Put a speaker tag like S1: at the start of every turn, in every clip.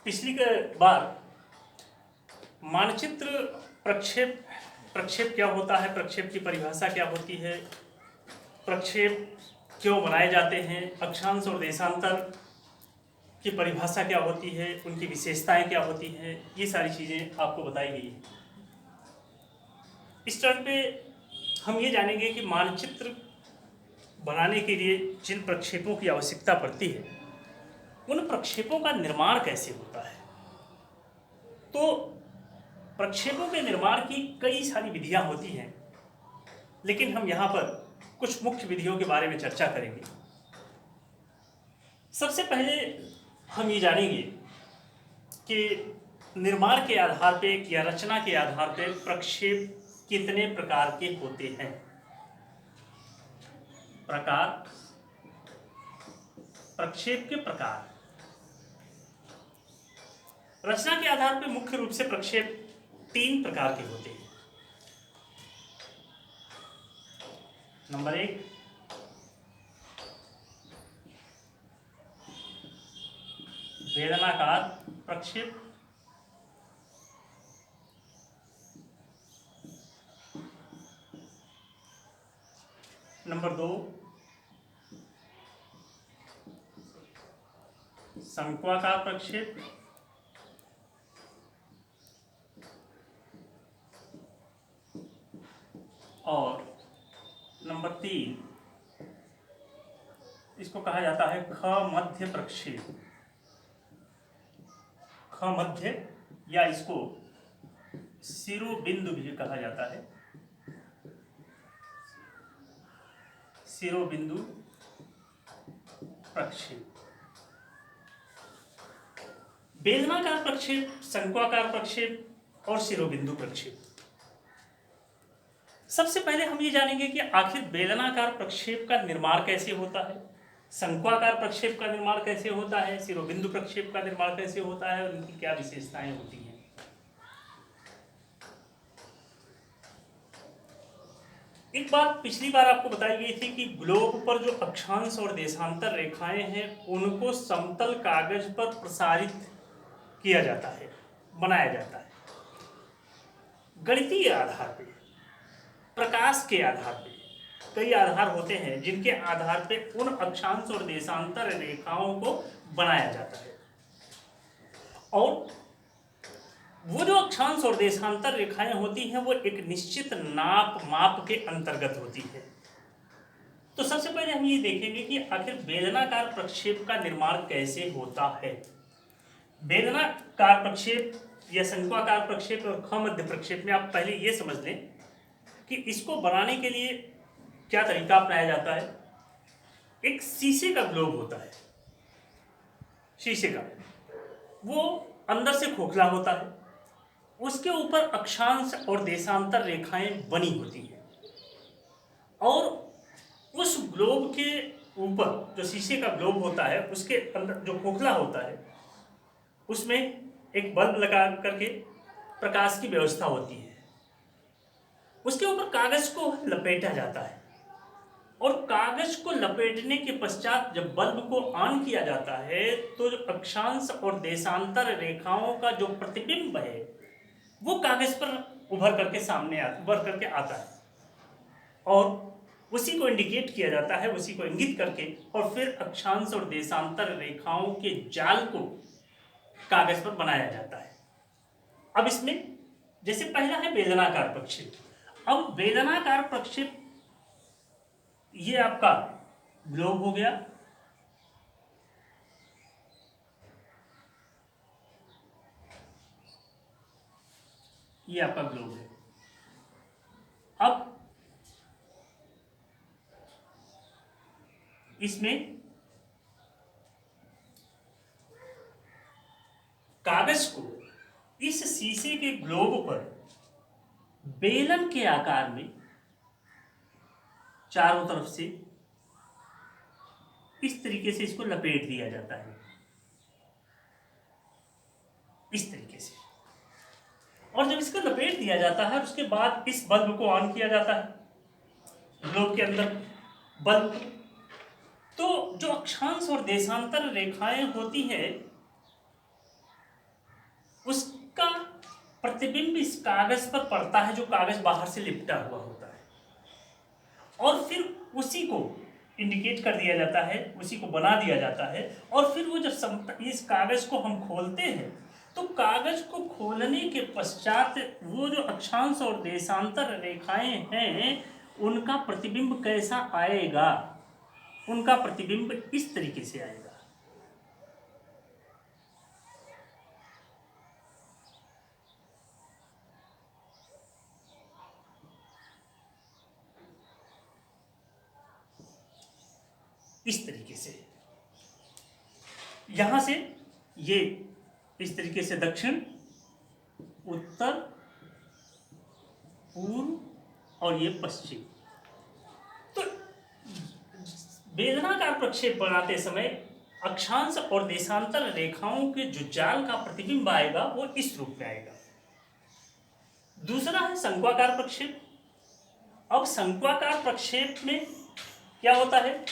S1: पिछली के बार मानचित्र प्रक्षेप प्रक्षेप क्या होता है, प्रक्षेप की परिभाषा क्या होती है, प्रक्षेप क्यों बनाए जाते हैं, अक्षांश और देशांतर की परिभाषा क्या होती है, उनकी विशेषताएं क्या होती हैं, ये सारी चीज़ें आपको बताई गई हैं। इस टर्न पे हम ये जानेंगे कि मानचित्र बनाने के लिए जिन प्रक्षेपों की आवश्यकता पड़ती है उन प्रक्षेपों का निर्माण कैसे होता है। तो प्रक्षेपों के निर्माण की कई सारी विधियां होती हैं, लेकिन हम यहाँ पर कुछ मुख्य विधियों के बारे में चर्चा करेंगे। सबसे पहले हम ये जानेंगे कि निर्माण के आधार पे या रचना के आधार पे प्रक्षेप कितने प्रकार के होते हैं। प्रक्षेप के प्रकार। रचना के आधार पे मुख्य रूप से प्रक्षेप 3 प्रकार के होते हैं। नंबर 1, बेलनाकार प्रक्षेप। नंबर 2, शंक्वाकार प्रक्षेप। और नंबर 3, इसको कहा जाता है ख-मध्य प्रक्षेप। ख-मध्य या इसको शिरोबिंदु भी कहा जाता है। शिरोबिंदु प्रक्षेप। बेलनाकार प्रक्षेप, शंक्वाकार प्रक्षेप और शिरोबिंदु प्रक्षेप। सबसे पहले हम ये जानेंगे कि आखिर बेलनाकार प्रक्षेप का निर्माण कैसे होता है, शंक्वाकार प्रक्षेप का निर्माण कैसे होता है, शिरोबिंदु प्रक्षेप का निर्माण कैसे होता है और उनकी क्या विशेषताएं होती हैं। एक बात पिछली बार आपको बताई गई थी कि ग्लोब पर जो अक्षांश और देशांतर रेखाएं हैं उनको समतल कागज पर प्रसारित किया जाता है, बनाया जाता है गणितीय आधार पे, प्रकाश के आधार पे। कई आधार होते हैं जिनके आधार पे उन अक्षांश और देशांतर रेखाओं को बनाया जाता है, और वो जो अक्षांश और देशांतर रेखाएं होती हैं वो एक निश्चित माप के अंतर्गत होती है। तो सबसे पहले हम ये देखेंगे कि आखिर बेलनाकार प्रक्षेप का निर्माण कैसे होता है। बेलनाकार प्रक्षेप या शंक्वाकार प्रक्षेप और ख-मध्य प्रक्षेप में आप पहले ये समझ लें कि इसको बनाने के लिए क्या तरीका अपनाया जाता है। एक शीशे का ग्लोब होता है, शीशे का, वो अंदर से खोखला होता है, उसके ऊपर अक्षांश और देशांतर रेखाएं बनी होती हैं, और उस ग्लोब के ऊपर जो शीशे का ग्लोब होता है उसके अंदर जो खोखला होता है उसमें एक बल्ब लगा करके प्रकाश की व्यवस्था होती है। उसके ऊपर कागज को लपेटा जाता है, और कागज को लपेटने के पश्चात जब बल्ब को ऑन किया जाता है तो जो अक्षांश और देशांतर रेखाओं का जो प्रतिबिंब है वो कागज पर उभर करके आता है, और उसी को इंडिकेट किया जाता है, उसी को इंगित करके, और फिर अक्षांश और देशांतर रेखाओं के जाल को कागज पर बनाया जाता है। अब इसमें जैसे पहला है बेलनाकार प्रक्षेप। अब बेलनाकार प्रक्षेप, ये आपका ग्लोब हो गया, ये आपका ग्लोब है। अब इसमें कागज को इस शीशे के ग्लोब पर बेलन के आकार में चारों तरफ से इस तरीके से इसको लपेट दिया जाता है, इस तरीके से। और जब इसको लपेट दिया जाता है उसके बाद इस बल्ब को ऑन किया जाता है, ग्लोब के अंदर बल्ब। तो जो अक्षांश और देशांतर रेखाएं होती हैं प्रतिबिंब इस कागज पर पड़ता है जो कागज बाहर से लिपटा हुआ होता है, और फिर उसी को इंडिकेट कर दिया जाता है, उसी को बना दिया जाता है। और फिर वो जब इस कागज को हम खोलते हैं तो कागज को खोलने के पश्चात वो जो अक्षांश और देशांतर रेखाएं हैं उनका प्रतिबिंब कैसा आएगा, उनका प्रतिबिंब इस तरीके से आएगा। इस तरीके से, यहां से ये इस तरीके से दक्षिण, उत्तर, पूर्व और ये पश्चिम। तो वेदनाकार प्रक्षेप बनाते समय अक्षांश और देशांतर रेखाओं के जो जाल का प्रतिबिंब आएगा वो इस रूप में आएगा। दूसरा है शंक्वाकार प्रक्षेप। अब शंक्वाकार प्रक्षेप में क्या होता है?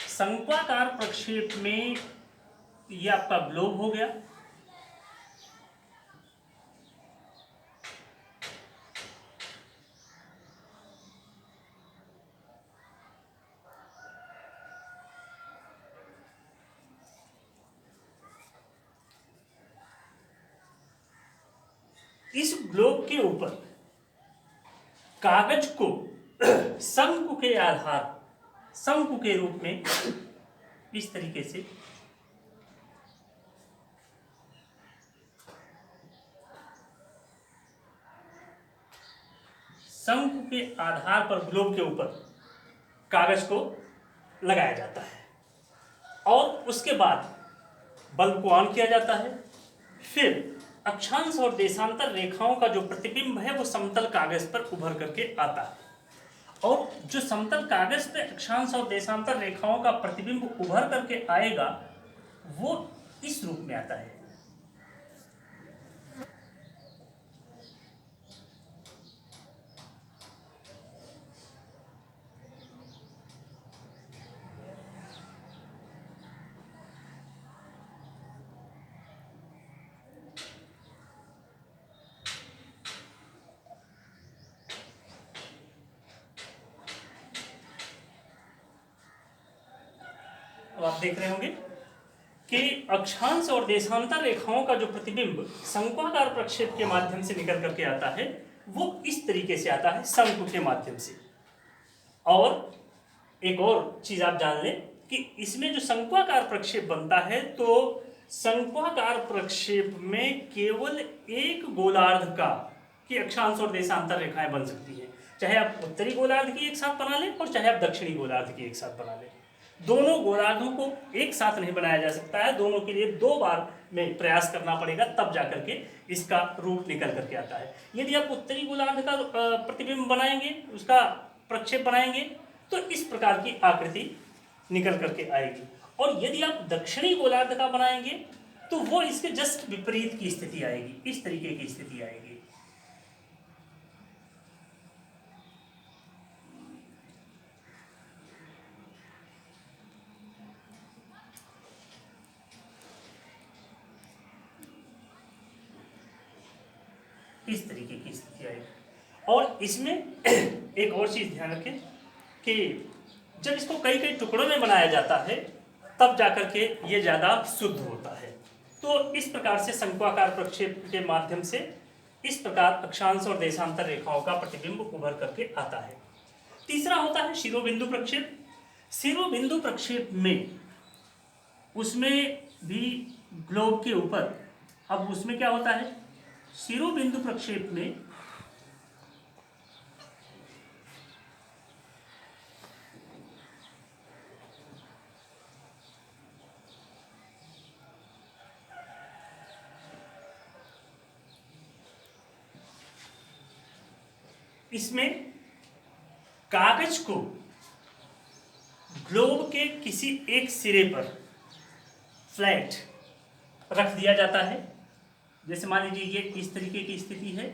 S1: शंक्वाकार प्रक्षेप में ये आपका ग्लोब हो गया, इस ग्लोब के ऊपर कागज को शंकु के आधार, शंकु के रूप में इस तरीके से शंकु के आधार पर ग्लोब के ऊपर कागज को लगाया जाता है और उसके बाद बल्ब को ऑन किया जाता है। फिर अक्षांश और देशांतर रेखाओं का जो प्रतिबिंब है वो समतल कागज पर उभर करके आता है, और जो समतल कागज पे अक्षांश और देशांतर रेखाओं का प्रतिबिंब उभर करके आएगा वो इस रूप में आता है। अब आप देख रहे होंगे कि अक्षांश और देशांतर रेखाओं का जो प्रतिबिंब शंक्वाकार प्रक्षेप के माध्यम से निकल करके आता है वो इस तरीके से आता है, शंकु के माध्यम से। और एक और चीज आप जान लें कि इसमें जो शंक्वाकार प्रक्षेप बनता है तो शंक्वाकार प्रक्षेप में केवल एक गोलार्ध का की अक्षांश और देशांतर रेखाएं बन सकती है, चाहे आप उत्तरी गोलार्ध की एक साथ बना लें और चाहे आप दक्षिणी गोलार्ध की एक साथ बना लें। दोनों गोलार्धों को एक साथ नहीं बनाया जा सकता है, दोनों के लिए 2 बार में प्रयास करना पड़ेगा, तब जाकर के इसका रूप निकल करके आता है। यदि आप उत्तरी गोलार्ध का प्रतिबिंब बनाएंगे, उसका प्रक्षेप बनाएंगे तो इस प्रकार की आकृति निकल करके आएगी, और यदि आप दक्षिणी गोलार्ध का बनाएंगे तो वो इसके जस्ट विपरीत की स्थिति आएगी, इस तरीके की स्थिति आएगी। इस तरीके की स्थिति आएगी। और इसमें एक और चीज ध्यान रखें कि जब इसको कई कई टुकड़ों में बनाया जाता है तब जाकर के ये ज्यादा शुद्ध होता है। तो इस प्रकार से शंक्वाकार प्रक्षेप के माध्यम से इस प्रकार अक्षांश और देशांतर रेखाओं का प्रतिबिंब उभर करके आता है। तीसरा होता है शिरोबिंदु प्रक्षेप। शिरोबिंदु प्रक्षेप में उसमें भी ग्लोब के ऊपर, अब उसमें क्या होता है, शिरोबिंदु प्रक्षेप में इसमें कागज को ग्लोब के किसी एक सिरे पर फ्लैट रख दिया जाता है। जैसे मान लीजिए ये इस तरीके की स्थिति है,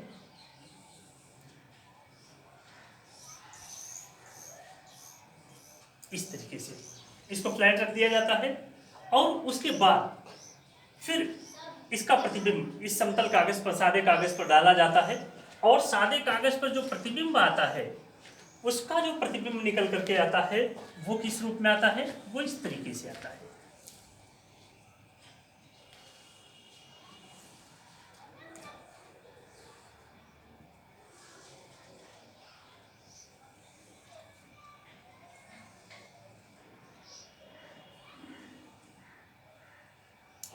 S1: इस तरीके से इसको फ्लैट रख दिया जाता है, और उसके बाद फिर इसका प्रतिबिंब इस समतल कागज पर, सादे कागज पर डाला जाता है और सादे कागज पर जो प्रतिबिंब आता है उसका जो प्रतिबिंब निकल करके आता है वो किस रूप में आता है, वो इस तरीके से आता है।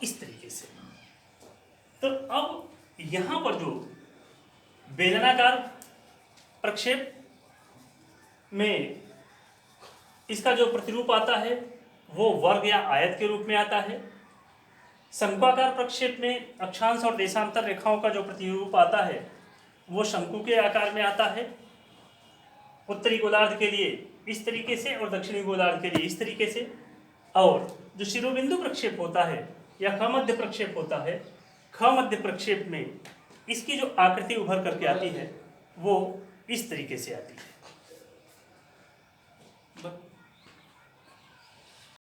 S1: इस तरीके से। तो अब यहां पर जो बेलनाकार प्रक्षेप में इसका जो प्रतिरूप आता है वो वर्ग या आयत के रूप में आता है। शंक्वाकार प्रक्षेप में अक्षांश और देशांतर रेखाओं का जो प्रतिरूप आता है वो शंकु के आकार में आता है। उत्तरी गोलार्ध के लिए इस तरीके से और दक्षिणी गोलार्ध के लिए इस तरीके से। और जो शिरोबिंदु प्रक्षेप होता है या खमध्य प्रक्षेप होता है, खमध्य प्रक्षेप में इसकी जो आकृति उभर करके आती है वो इस तरीके से आती है।